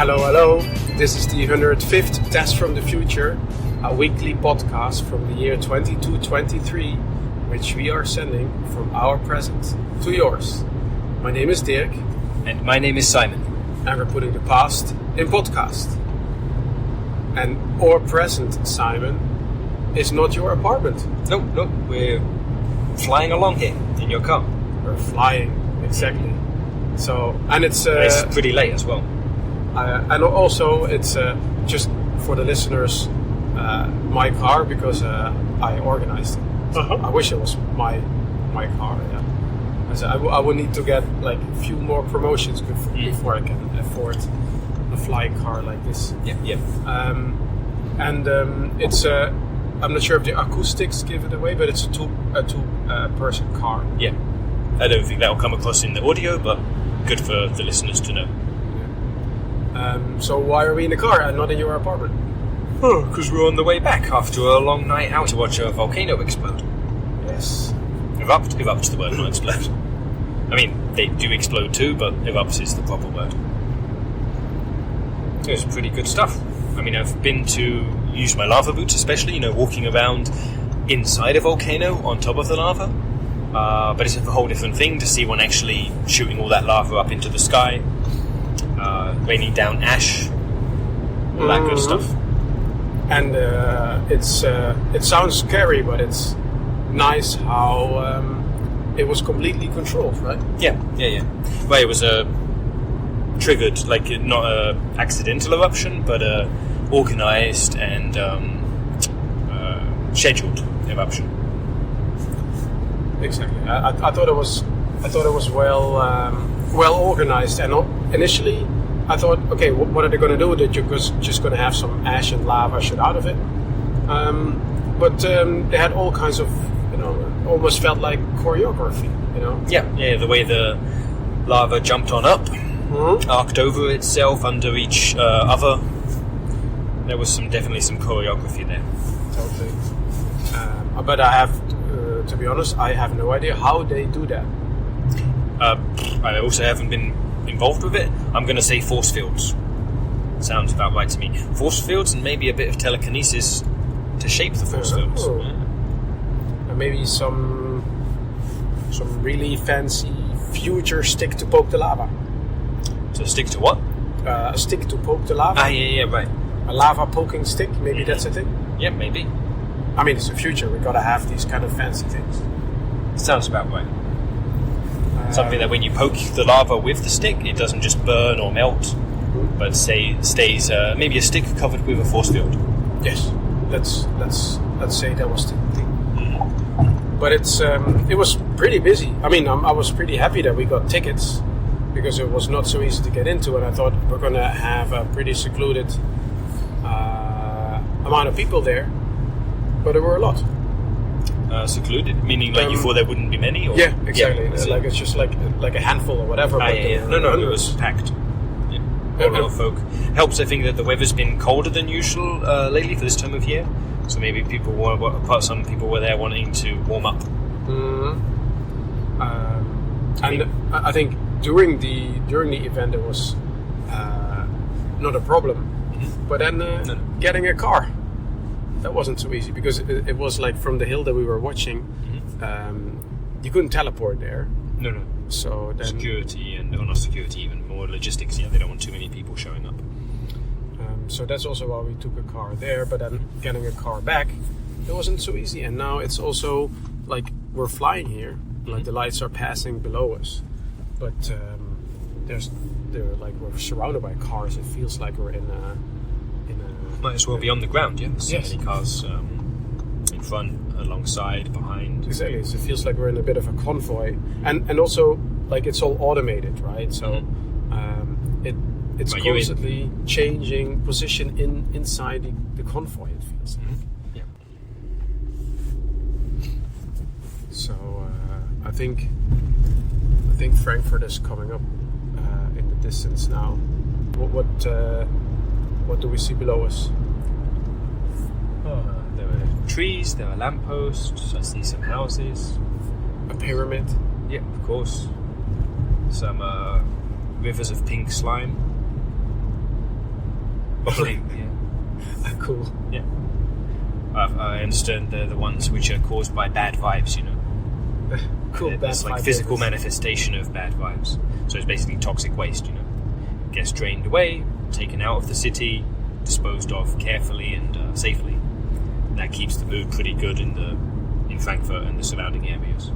Hello. This is the 105th Test from the Future, a weekly podcast from the year 2223, which we are sending from our present to yours. My name is Dirk. And my name is Simon. And we're putting the past in podcast. And our present, Simon, is not your apartment. No, we're flying along here in your car. We're flying, exactly. So, and it's pretty late as well. And also, it's just for the listeners, my car, because I organized it. Uh-huh. I wish it was my car. Yeah, I would need to get like a few more promotions before I can afford a flying car like this. Yeah. It's I'm not sure if the acoustics give it away, but it's a two person car. Yeah, I don't think that will come across in the audio, but good for the listeners to know. So why are we in the car and not in your apartment? Oh, because we're on the way back after a long night out to watch a volcano explode. Yes. Erupt the word, not explode. I mean, they do explode too, but erupt is the proper word. It was pretty good stuff. I mean, I've been to use my lava boots, especially, walking around inside a volcano on top of the lava. But it's a whole different thing to see one actually shooting all that lava up into the sky. Raining down ash, all that good stuff. And it sounds scary, but it's nice how it was completely controlled, right? Yeah. Well, it was triggered, like not a accidental eruption, but a organised and scheduled eruption. Exactly. I thought it was well organized, and initially I thought, okay, what are they going to do? They're just going to have some ash and lava shoot out of it. But they had all kinds of, almost felt like choreography, Yeah, the way the lava jumped on up, arced over itself under each other. There was definitely some choreography there. Totally. But I have, to be honest, I have no idea how they do that. I also haven't been involved with it. I'm going to say force fields. Sounds about right to me. Force fields and maybe a bit of telekinesis to shape the force fields. Yeah. And maybe some really fancy future stick to poke the lava. To stick to what? A stick to poke the lava. Yeah, right. A lava poking stick, maybe that's a thing? Yeah, maybe. I mean, it's the future. We gotta have these kind of fancy things. Sounds about right. Something that when you poke the lava with the stick, it doesn't just burn or melt, but stays maybe a stick covered with a force field. Yes, let's say that was the thing. But it was pretty busy. I mean, I was pretty happy that we got tickets because it was not so easy to get into, and I thought we're gonna have a pretty secluded amount of people there, but there were a lot. Secluded, meaning like you thought there wouldn't be many? Or? Yeah, exactly. Yeah, like it's just like a handful or whatever. No, it was packed. Yeah, a lot of folk. Helps, I think, that the weather's been colder than usual lately for this time of year. So maybe some people were there wanting to warm up. And I think during the event there was not a problem, but then getting a car. That wasn't so easy because it was like from the hill that we were watching. You couldn't teleport there. No. So then security not security, even more logistics. Yeah, they don't want too many people showing up. So that's also why we took a car there. But then getting a car back, it wasn't so easy. And now it's also like we're flying here. Like the lights are passing below us, but we're surrounded by cars. It feels like we're in a might as well be on the ground, yeah. So yes. many cars in front, alongside, behind. Exactly. So it feels like we're in a bit of a convoy, and also like it's all automated, right? So it's constantly changing position inside the convoy. It feels like. Yeah. So I think Frankfurt is coming up in the distance now. What do we see below us? There are trees, there are lampposts, I see some houses. A pyramid? Yeah, of course. Some rivers of pink slime. Probably, yeah. Cool. Yeah. I understand the ones which are caused by bad vibes, you know. Cool. It's like physical manifestation of bad vibes. So it's basically toxic waste, you know. Gets drained away, taken out of the city, disposed of carefully and safely. And that keeps the mood pretty good in Frankfurt and the surrounding areas.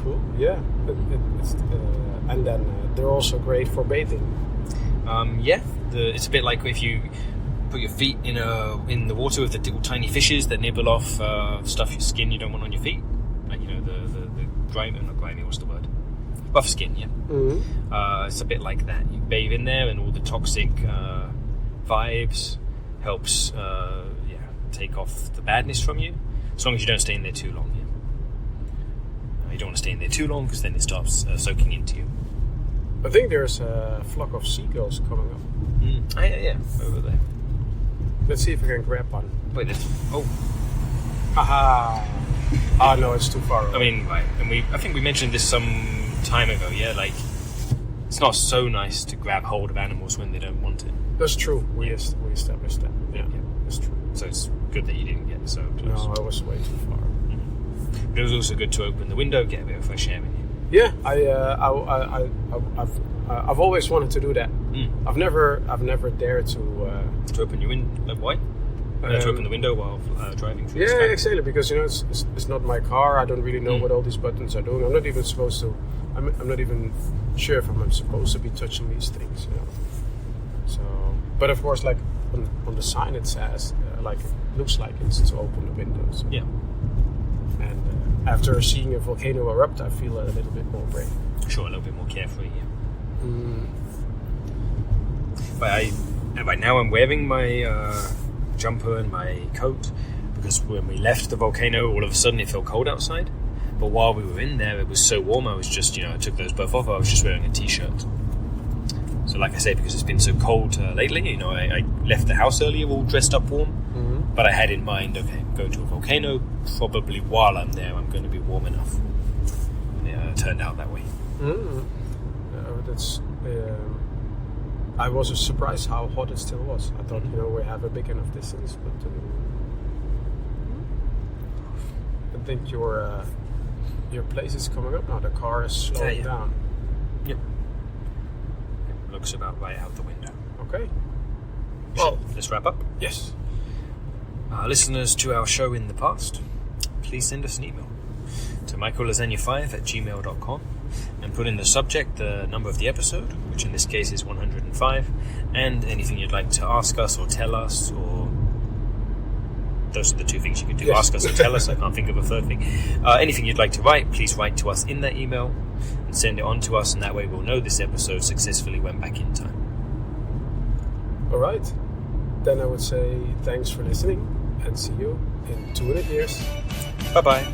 Cool. Yeah. And then they're also great for bathing. Yeah. It's a bit like if you put your feet in the water with the little tiny fishes that nibble off stuff your skin you don't want on your feet. Like, you know, the grimy, not grimy, what's the word? Rough skin, yeah. Mm-hmm. It's a bit like that. You bathe in there, and all the toxic vibes helps, take off the badness from you. As long as you don't stay in there too long. Yeah. You don't want to stay in there too long because then it starts soaking into you. I think there's a flock of seagulls coming up. Yeah, over there. Let's see if we can grab one. Wait, oh. Haha. Ah, no, it's too far away. I mean, right, and I think we mentioned this some time ago, yeah, like, it's not so nice to grab hold of animals when they don't want it. That's true. We established that. Yeah, that's true. So it's good that you didn't get so close. No, I was way too far. Mm-hmm. But it was also good to open the window, get a bit of fresh air in you. Yeah, I've always wanted to do that. I've never dared to open your window. Why? To open the window while driving through. Yeah, exactly. Because, you know, it's not my car. I don't really know what all these buttons are doing. I'm not even supposed to. I'm not even sure if I'm supposed to be touching these things. You know. So, but of course, like on the sign it says, like it looks like it's to open the windows. Yeah. And after seeing a volcano erupt, I feel a little bit more brave. Sure, a little bit more carefree. Yeah. But right now I'm wearing my jumper and my coat because when we left the volcano, all of a sudden it felt cold outside. But while we were in there, it was so warm. I was just, I took those both off. I was just wearing a t-shirt. So, like I say, because it's been so cold lately, I left the house earlier all dressed up warm. Mm-hmm. But I had in mind, okay, I'm going to a volcano. Probably while I'm there, I'm going to be warm enough. And it turned out that way. That's. I was surprised how hot it still was. I thought, we have a big enough distance, but I think your place is coming up now. The car is slowing down. Yep. Looks about right out the window. Okay. Well, let's wrap up. Yes. Listeners to our show in the past, please send us an email to michaellasagna5@gmail.com and put in the subject the number of the episode, which in this case is 105, and anything you'd like to ask us or tell us, or those are the two things you could do. Yes. Ask us or tell us. I can't think of a third thing. Anything you'd like to write, please write to us in that email and send it on to us, and that way we'll know this episode successfully went back in time. All right. Then I would say thanks for listening and see you in 200 years. Bye-bye.